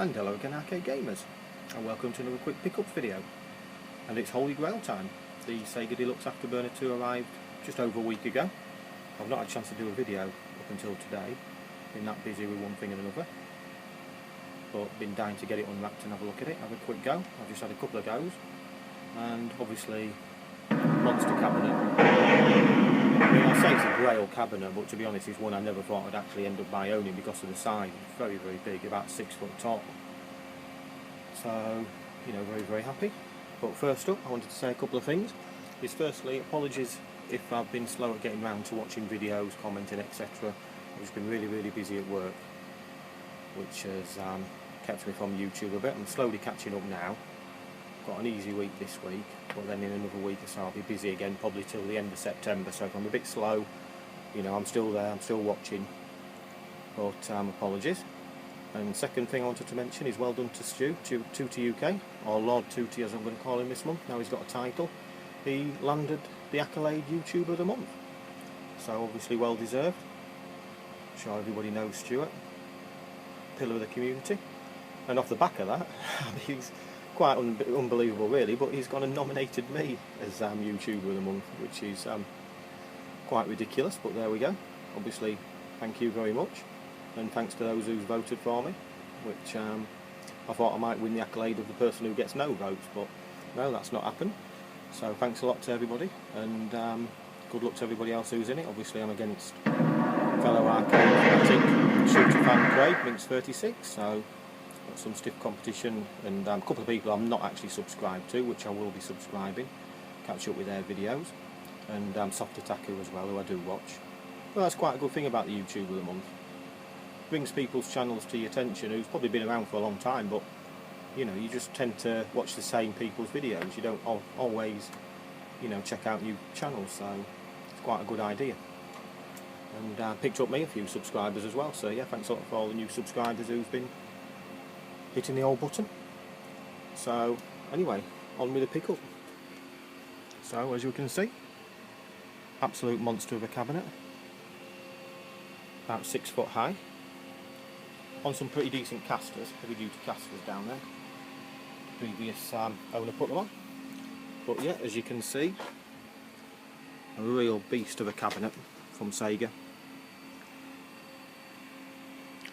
And hello again, arcade gamers, and welcome to another quick pickups video. And it's Holy Grail time. The Sega Deluxe Afterburner 2 arrived just over a week ago. I've not had a chance to do a video up until today, been that busy with one thing and another, but been dying to get it unwrapped and have a look at it, have a quick go. I've just had a couple of goes, and obviously monster cabinet. I mean, I say it's a Grail cabinet, but to be honest, it's one I never thought I'd actually end up by owning because of the size. It's very, very big, about 6 foot tall. So, you know, very, very happy. But first up, I wanted to say a couple of things. Firstly, apologies if I've been slow at getting round to watching videos, commenting, etc. I've just been really, really busy at work, which has kept me from YouTube a bit. I'm slowly catching up now. Got an easy week this week, but then in another week or so I'll be busy again, probably till the end of September. So if I'm a bit slow, you know, I'm still there, I'm still watching, but apologies. And second thing I wanted to mention is well done to Stu, Tooty UK, or Lord Tooty as I'm going to call him this month. Now he's got a title. He landed the accolade YouTuber of the month, so obviously well deserved. I'm sure everybody knows Stuart, pillar of the community, and off the back of that, he's quite unbelievable really, but he's gone and nominated me as YouTuber of the month, which is quite ridiculous, but there we go. Obviously thank you very much, and thanks to those who's voted for me, which I thought I might win the accolade of the person who gets no votes, but no, that's not happened. So thanks a lot to everybody, and good luck to everybody else who's in it. Obviously I'm against fellow arcade fanatic shooter fan Craig, Minx 36, so got some stiff competition, and a couple of people I'm not actually subscribed to, which I will be subscribing, catch up with their videos, and Soft Attacker as well, who I do watch. Well, that's quite a good thing about the YouTuber of the month. Brings people's channels to your attention who's probably been around for a long time, but you know, you just tend to watch the same people's videos. You don't always, you know, check out new channels, so it's quite a good idea. And picked up me a few subscribers as well, so yeah, thanks a lot for all the new subscribers who've been hitting the old button. So anyway, on with the pickup. So as you can see, absolute monster of a cabinet, about 6 foot high, on some pretty decent casters, heavy duty casters down there. The previous owner put them on, but yeah, as you can see, a real beast of a cabinet from Sega.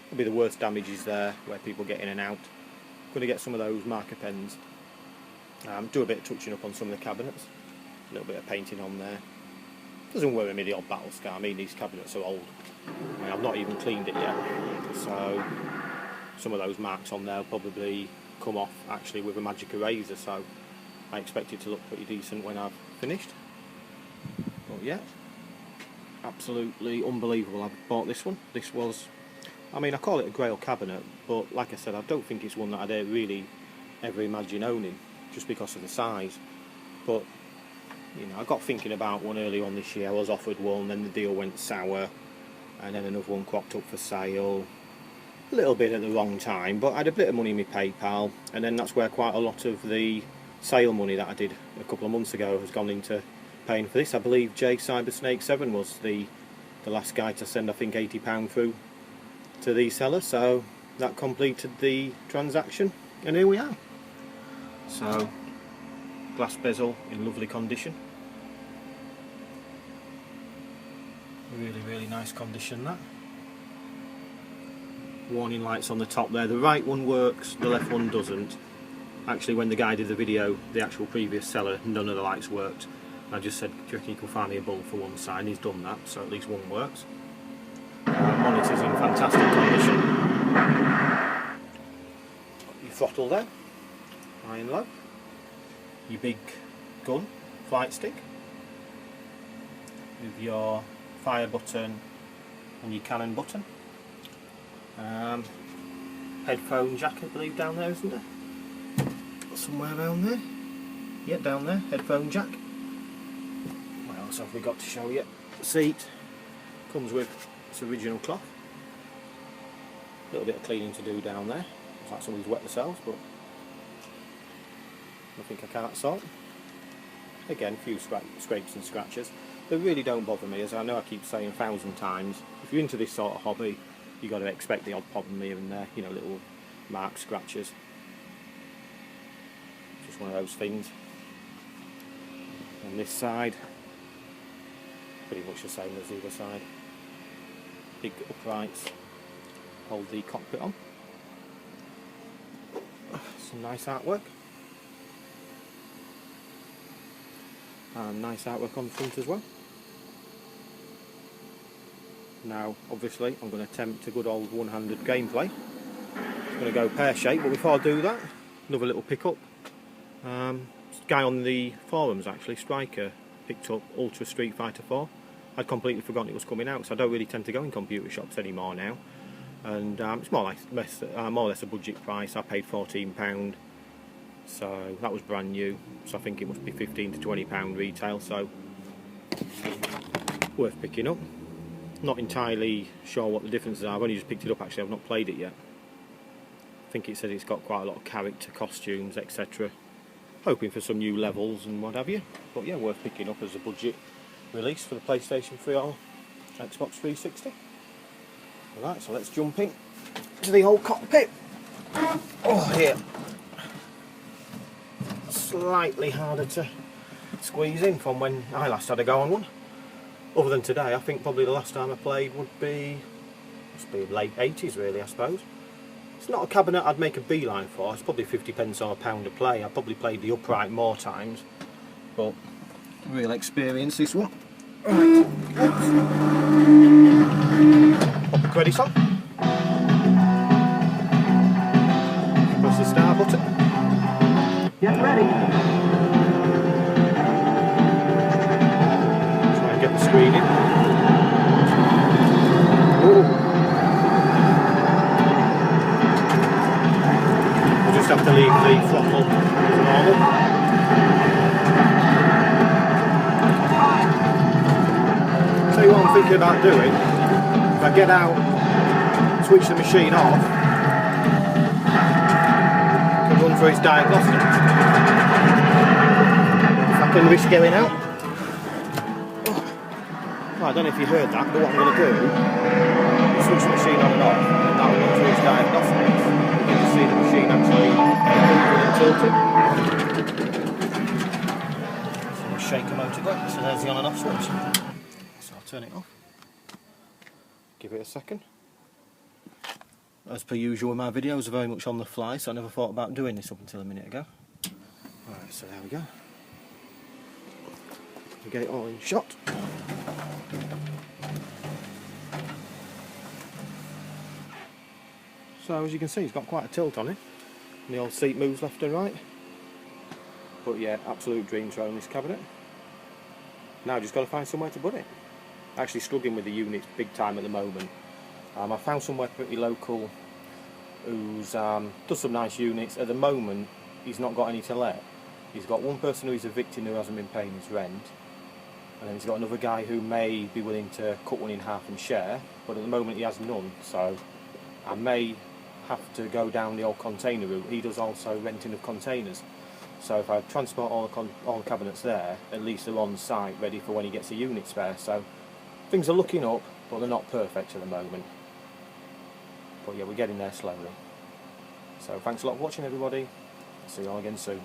Will be the worst damages there where people get in and out. Going to get some of those marker pens, do a bit of touching up on some of the cabinets, a little bit of painting on there. Doesn't worry me the odd battle scar. I mean, these cabinets are old. I mean, I've not even cleaned it yet, so some of those marks on there will probably come off actually with a magic eraser, so I expect it to look pretty decent when I've finished. But yeah, absolutely unbelievable. I bought this one. This was, I mean, I call it a Grail cabinet, but like I said, I don't think it's one that I'd really ever imagine owning, just because of the size. But you know, I got thinking about one earlier on this year. I was offered one, then the deal went sour, and then another one cropped up for sale, a little bit at the wrong time, but I had a bit of money in my PayPal, and then that's where quite a lot of the sale money that I did a couple of months ago has gone into paying for this. I believe J Cybersnake 7 was the last guy to send, I think, £80 through to the seller, so that completed the transaction, and here we are. So glass bezel in lovely condition, really, really nice condition. That warning lights on the top there, the right one works, the left one doesn't. Actually, when the guy did the video, the actual previous seller, none of the lights worked. I just said, do you reckon you can find me a bulb for one side, and he's done that, so at least one works. Monitor's in fantastic condition. Got your throttle there, high and low. Your big gun, flight stick, with your fire button and your cannon button. Headphone jack, I believe, down there, isn't there? Somewhere around there. Yeah, down there, headphone jack. What else have we got to show you? Seat comes with its original cloth. A little bit of cleaning to do down there. Looks like somebody's wet themselves, but nothing I can't sort. Again, a few scrapes and scratches. They really don't bother me, as I know I keep saying 1,000 times. If you're into this sort of hobby, you've got to expect the odd problem here and there, you know, little mark scratches. Just one of those things. And this side, pretty much the same as the other side. Big uprights hold the cockpit on. Some nice artwork. And nice artwork on the front as well. Now obviously I'm going to attempt a good old one-handed gameplay. It's going to go pear-shaped, but before I do that, another little pickup. Guy on the forums actually, Striker, picked up Ultra Street Fighter 4. I'd completely forgotten it was coming out, so I don't really tend to go in computer shops anymore now. And it's more or less a budget price. I paid £14, so that was brand new. So I think it must be £15 to £20 retail, so worth picking up. Not entirely sure what the differences are. I've only just picked it up actually, I've not played it yet. I think it says it's got quite a lot of character, costumes, etc. Hoping for some new levels and what have you. But yeah, worth picking up as a budget release for the PlayStation 3 or Xbox 360. Alright, so let's jump in to the old cockpit. Oh, here. Slightly harder to squeeze in from when I last had a go on one. Other than today, I think probably the last time I played would be, must be late 80s really, I suppose. It's not a cabinet I'd make a beeline for. It's probably 50p or £1 to play. I probably played the upright more times, but real experience this one. Right. Pop the credits on. Press the start button. Get ready. Try and get the screen in. Ooh. Have to leave the throttle as normal. Tell you what I'm thinking about doing, if I get out, switch the machine off, I can run through its diagnostics. If I can risk going out. Well, I don't know if you heard that, but what I'm going to do is switch the machine on and off, and that will run through its diagnostics. You can see the machine actually moving and tilting. So we'll shake the motor go. So there's the on and off switch. So I'll turn it off. Give it a second. As per usual with my videos, are very much on the fly, so I never thought about doing this up until a minute ago. Alright, so there we go. We'll get it all in shot. So as you can see, it's got quite a tilt on it, and the old seat moves left and right. But yeah, absolute dream to own this cabinet. Now just got to find somewhere to put it. Actually struggling with the units big time at the moment. I found somewhere pretty local who's does some nice units. At the moment, he's not got any to let. He's got one person who he's evicting who hasn't been paying his rent, and then he's got another guy who may be willing to cut one in half and share, but at the moment he has none, so I may have to go down the old container route. He does also renting of containers, so if I transport all the cabinets there, at least they're on site ready for when he gets a unit spare. So things are looking up, but they're not perfect at the moment. But yeah, we're getting there slowly. So thanks a lot for watching everybody. See you all again soon.